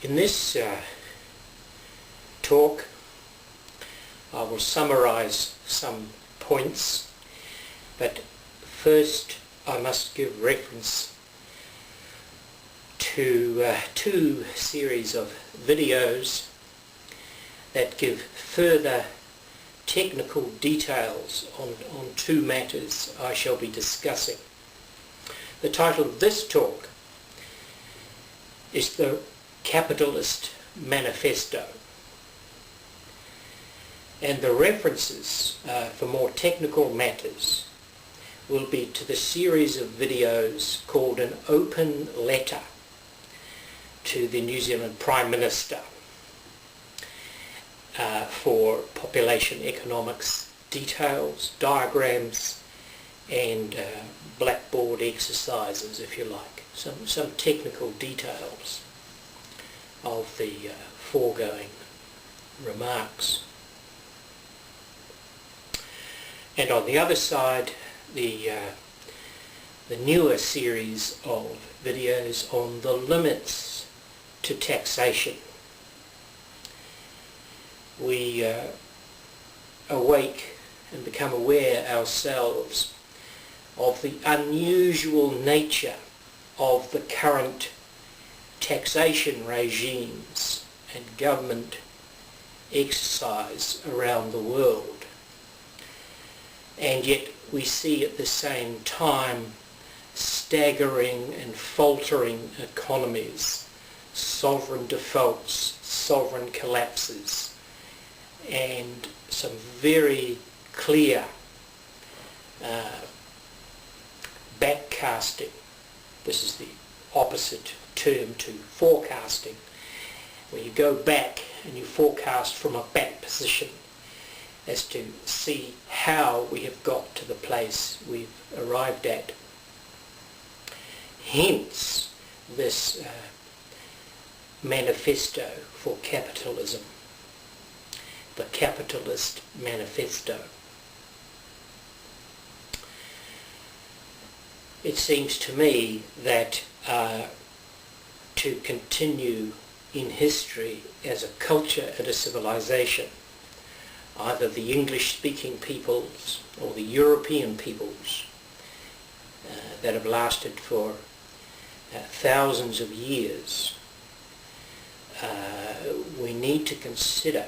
In this talk, I will summarise some points, but first I must give reference to two series of videos that give further technical details on two matters I shall be discussing. The title of this talk is the Capitalist Manifesto, and the references for more technical matters will be to the series of videos called An Open Letter to the New Zealand Prime Minister for population economics details, diagrams and blackboard exercises, if you like, some technical details of the foregoing remarks. And on the other side, the newer series of videos on the limits to taxation. We awake and become aware ourselves of the unusual nature of the current taxation regimes and government exercise around the world. And yet we see at the same time staggering and faltering economies, sovereign defaults, sovereign collapses, and some very clear backcasting. This is the opposite term to forecasting, where you go back and you forecast from a back position as to see how we have got to the place we've arrived at. Hence this manifesto for capitalism, the Capitalist Manifesto. It seems to me that to continue in history as a culture and a civilization, either the English-speaking peoples or the European peoples that have lasted for thousands of years, we need to consider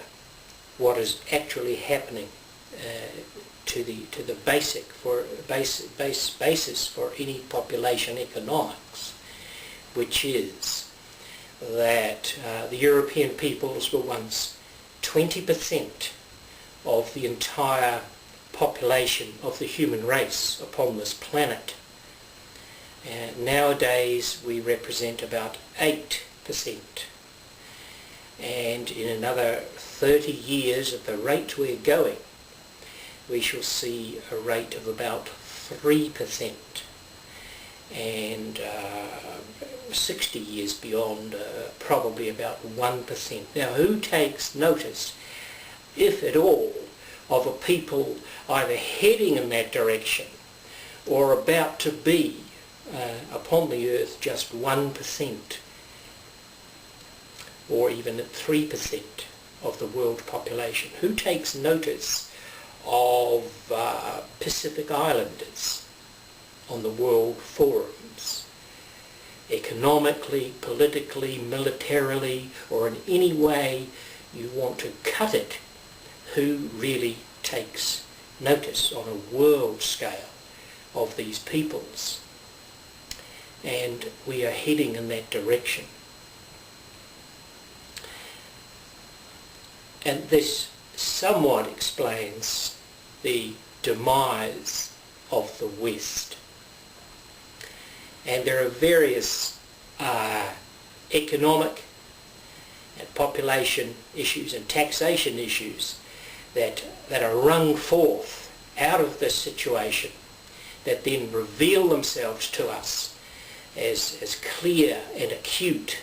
what is actually happening to the basis for any population economics, which is that the European peoples were once 20% of the entire population of the human race upon this planet. Nowadays we represent about 8%, and in another 30 years at the rate we're going, we shall see a rate of about 3%, and 60 years beyond probably about 1%. Now, who takes notice, if at all, of a people either heading in that direction or about to be upon the earth just 1% or even at 3% of the world population? Who takes notice of Pacific Islanders on the world forums, economically, politically, militarily, or in any way you want to cut it? Who really takes notice on a world scale of these peoples? And we are heading in that direction. And this somewhat explains the demise of the West. And there are various economic and population issues and taxation issues that are wrung forth out of this situation that then reveal themselves to us as clear and acute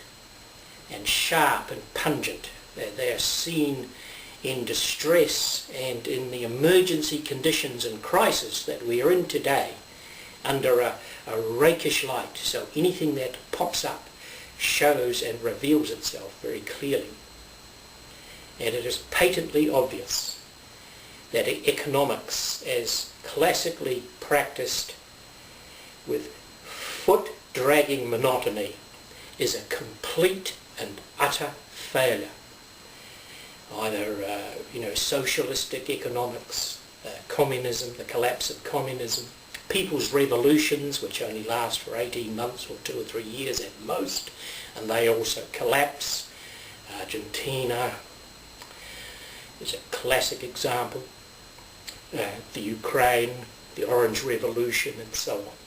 and sharp and pungent. They are seen in distress and in the emergency conditions and crisis that we are in today under a rakish light. So anything that pops up shows and reveals itself very clearly. And it is patently obvious that economics, as classically practiced with foot-dragging monotony, is a complete and utter failure. Either socialistic economics, communism, the collapse of communism, people's revolutions, which only last for 18 months or 2 or 3 years at most, and they also collapse. Argentina is a classic example. The Ukraine, the Orange Revolution, and so on.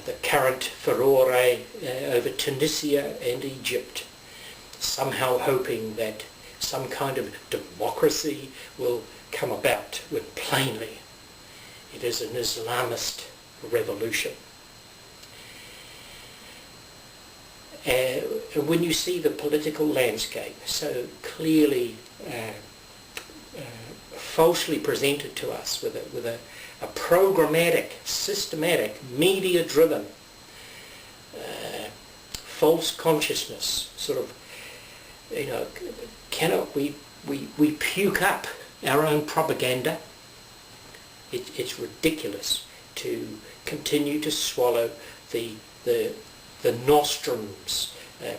The current furore over Tunisia and Egypt, somehow hoping that some kind of democracy will come about, when plainly it is an Islamist revolution. And when you see the political landscape so clearly falsely presented to us with a programmatic, systematic, media-driven false consciousness, sort of, cannot we puke up our own propaganda? It's ridiculous to continue to swallow the nostrums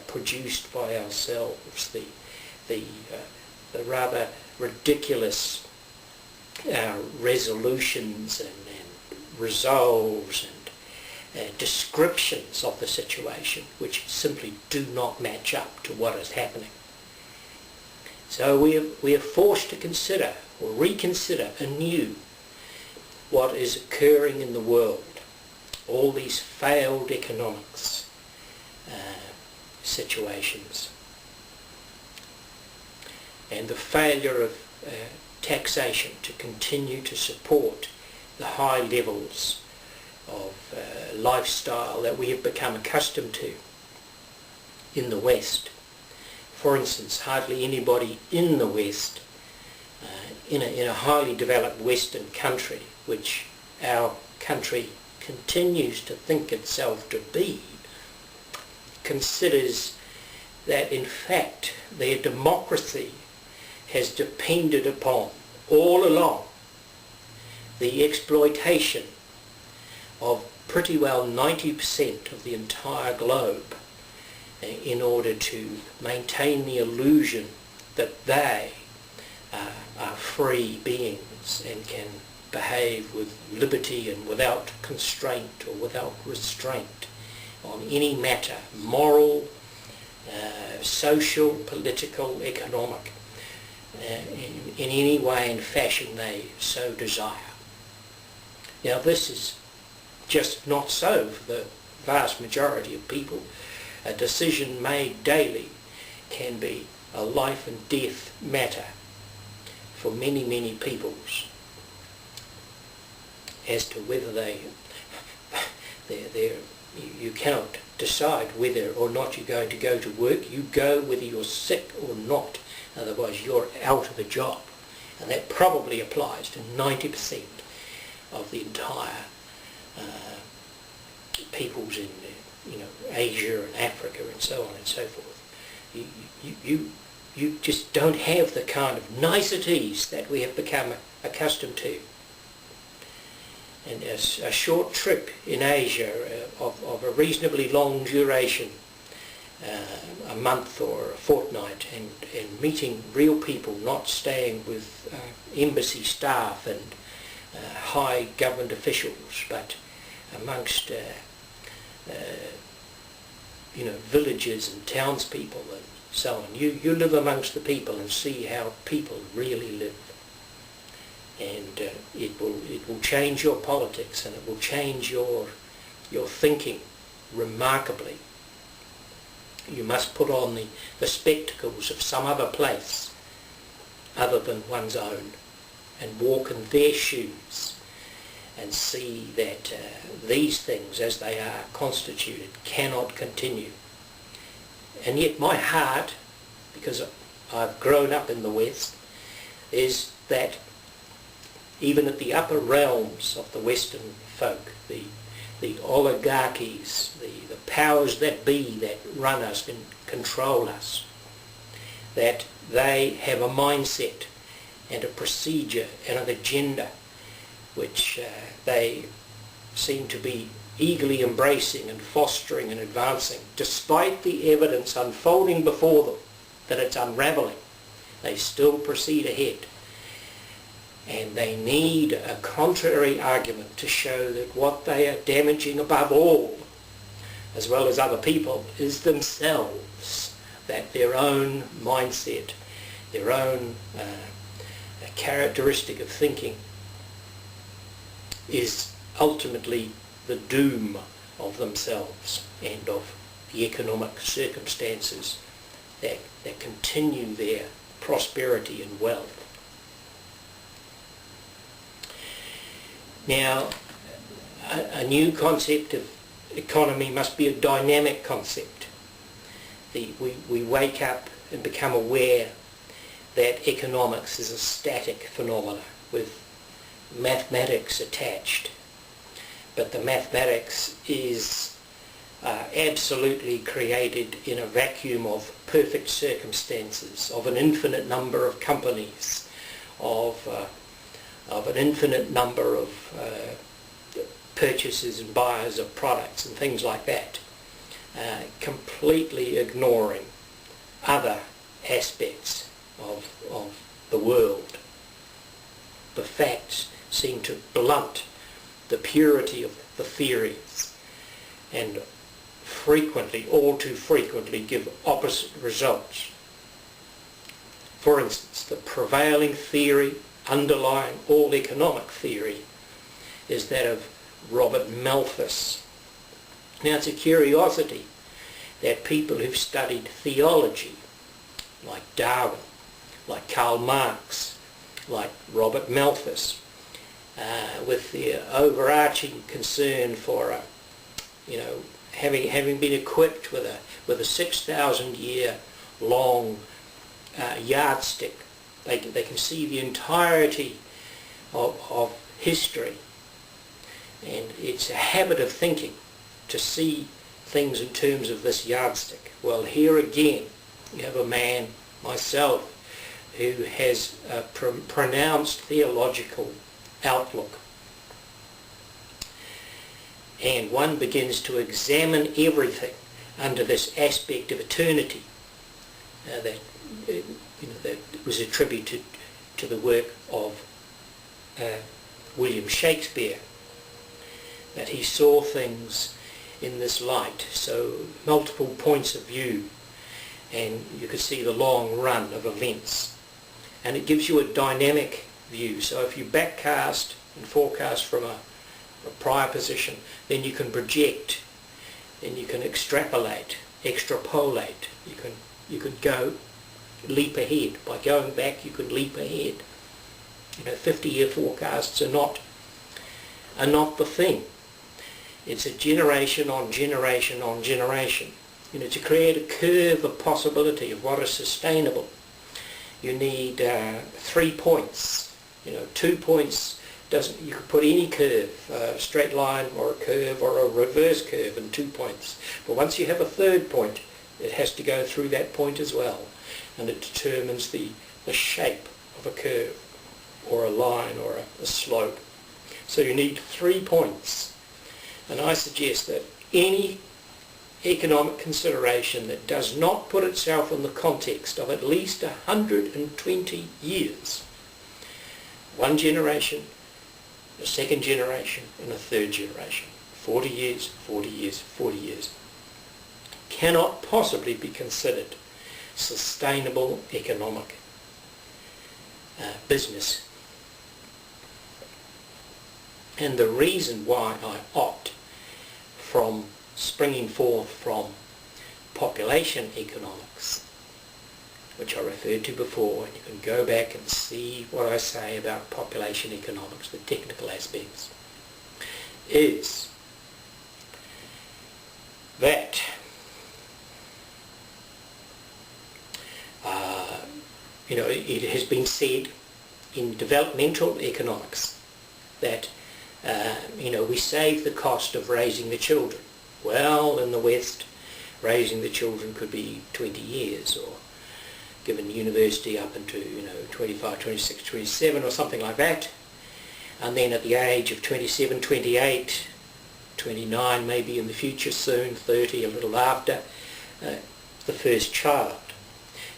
produced by ourselves, the rather ridiculous resolutions and resolves and descriptions of the situation, which simply do not match up to what is happening. So we are forced to consider or reconsider anew what is occurring in the world, all these failed economics situations, and the failure of taxation to continue to support the high levels of lifestyle that we have become accustomed to in the West. For instance, hardly anybody in the West, in a highly developed Western country, which our country continues to think itself to be, considers that in fact their democracy has depended upon all along the exploitation of pretty well 90% of the entire globe in order to maintain the illusion that they are free beings and can behave with liberty and without constraint or without restraint on any matter, moral, social, political, economic, in any way and fashion they so desire. Now this is just not so for the vast majority of people. A decision made daily can be a life and death matter for many, many peoples as to whether you cannot decide whether or not you're going to go to work. You go whether you're sick or not, otherwise you're out of a job. And that probably applies to 90% of the entire peoples in Asia and Africa and so on and so forth. You just don't have the kind of niceties that we have become accustomed to. And a short trip in Asia of a reasonably long duration, a month or a fortnight, and meeting real people, not staying with embassy staff and high government officials, but amongst villages and townspeople and so on. You live amongst the people and see how people really live. And it will change your politics, and it will change your thinking remarkably. You must put on the spectacles of some other place other than one's own and walk in their shoes and see that these things as they are constituted cannot continue. And yet my heart, because I've grown up in the West, is that even at the upper realms of the Western folk, the oligarchies, the powers that be that run us and control us, that they have a mindset and a procedure and an agenda which they seem to be eagerly embracing and fostering and advancing, despite the evidence unfolding before them that it's unravelling. They still proceed ahead. And they need a contrary argument to show that what they are damaging above all, as well as other people, is themselves, that their own mindset, their own characteristic of thinking is ultimately the doom of themselves and of the economic circumstances that continue their prosperity and wealth. Now, a new concept of economy must be a dynamic concept. We wake up and become aware that economics is a static phenomena with mathematics attached. But the mathematics is absolutely created in a vacuum of perfect circumstances, of an infinite number of companies, of an infinite number of purchasers and buyers of products and things like that, completely ignoring other aspects of the world. The facts seem to blunt the purity of the theories and frequently, all too frequently, give opposite results. For instance, the prevailing theory underlying all economic theory is that of Robert Malthus. Now, it's a curiosity that people who've studied theology, like Darwin, like Karl Marx, like Robert Malthus, with their overarching concern for, having been equipped with a 6,000-year long yardstick, they can see the entirety of history, and it's a habit of thinking to see things in terms of this yardstick. Well, here again, you have a man, myself, who has a pronounced theological outlook. And one begins to examine everything under this aspect of eternity that was attributed to the work of William Shakespeare, that he saw things in this light, so multiple points of view, and you could see the long run of events. And it gives you a dynamic view. So if you backcast and forecast from a prior position, then you can project, then you can extrapolate. You can go leap ahead. By going back, you can leap ahead. 50-year forecasts are not the thing. It's a generation on generation on generation. To create a curve of possibility of what is sustainable, you need 3 points. 2 points you could put any curve, a straight line or a curve or a reverse curve in 2 points. But once you have a third point, it has to go through that point as well, and it determines the shape of a curve or a line or a slope. So you need 3 points. And I suggest that any economic consideration that does not put itself in the context of at least 120 years, one generation, a second generation, and a third generation, 40 years, 40 years, 40 years, cannot possibly be considered sustainable economic business. And the reason why I opt from springing forth from population economics, which I referred to before, and you can go back and see what I say about population economics, the technical aspects, is that it has been said in developmental economics that we save the cost of raising the children. Well, in the West, raising the children could be 20 years, or given university up into 25, 26, 27 or something like that. And then at the age of 27, 28, 29 maybe in the future soon, 30 a little after, the first child.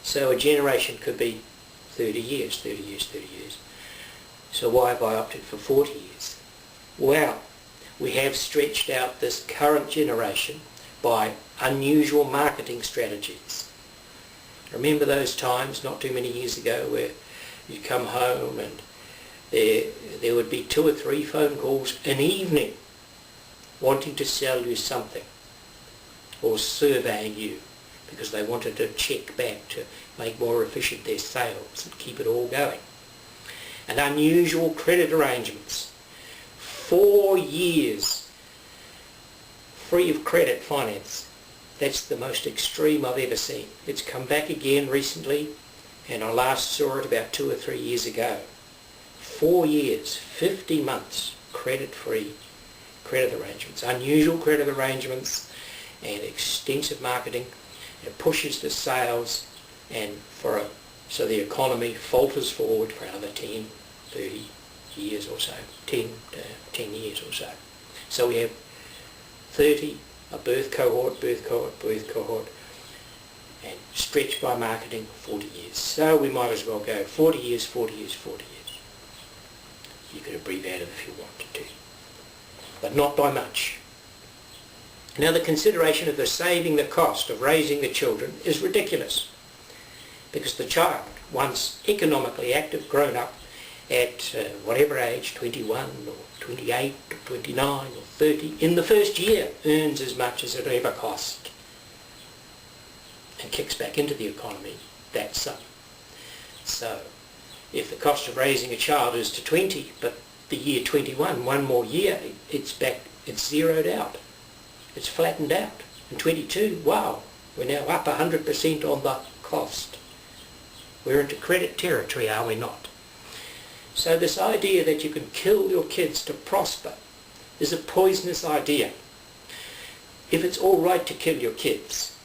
So a generation could be 30 years, 30 years, 30 years. So why have I opted for 40 years? Well, we have stretched out this current generation by unusual marketing strategies. Remember those times not too many years ago where you'd come home and there would be 2 or 3 phone calls an evening wanting to sell you something or surveying you because they wanted to check back to make more efficient their sales and keep it all going. And unusual credit arrangements. 4 years free of credit finance. That's the most extreme I've ever seen. It's come back again recently, and I last saw it about 2 or 3 years ago. 4 years, 50 months, credit-free credit arrangements. Unusual credit arrangements and extensive marketing. It pushes the sales, and so the economy falters forward for another 10, 30 years or so, 10 years or so. So we have 30, a birth cohort, and stretched by marketing 40 years. So we might as well go 40 years, 40 years, 40 years. You could abbreviate it if you wanted to, but not by much. Now the consideration of saving the cost of raising the children is ridiculous, because the child, once economically active, grown up at whatever age, 21 or 28 or 29 or 30, in the first year earns as much as it ever cost and kicks back into the economy that sum. So if the cost of raising a child is to 20, but the year 21, one more year, it's zeroed out. It's flattened out. And 22, wow, we're now up 100% on the cost. We're into credit territory, are we not? So this idea that you can kill your kids to prosper is a poisonous idea. If it's all right to kill your kids,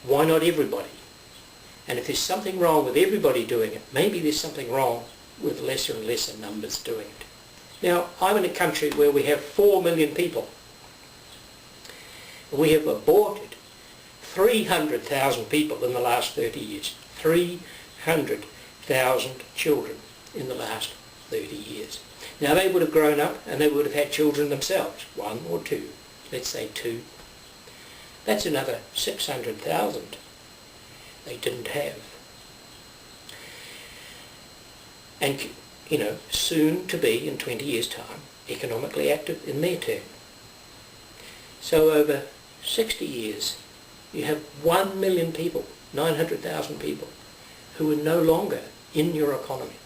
why not everybody? And if there's something wrong with everybody doing it, maybe there's something wrong with lesser and lesser numbers doing it. Now, I'm in a country where we have 4 million people. We have aborted 300,000 people in the last 30 years. 300,000 children in the last 30 years. Now they would have grown up and they would have had children themselves, 1 or 2, let's say 2. That's another 600,000 they didn't have. And, soon to be, in 20 years' time, economically active in their turn. So over 60 years, you have 1 million people, 900,000 people, who are no longer in your economy.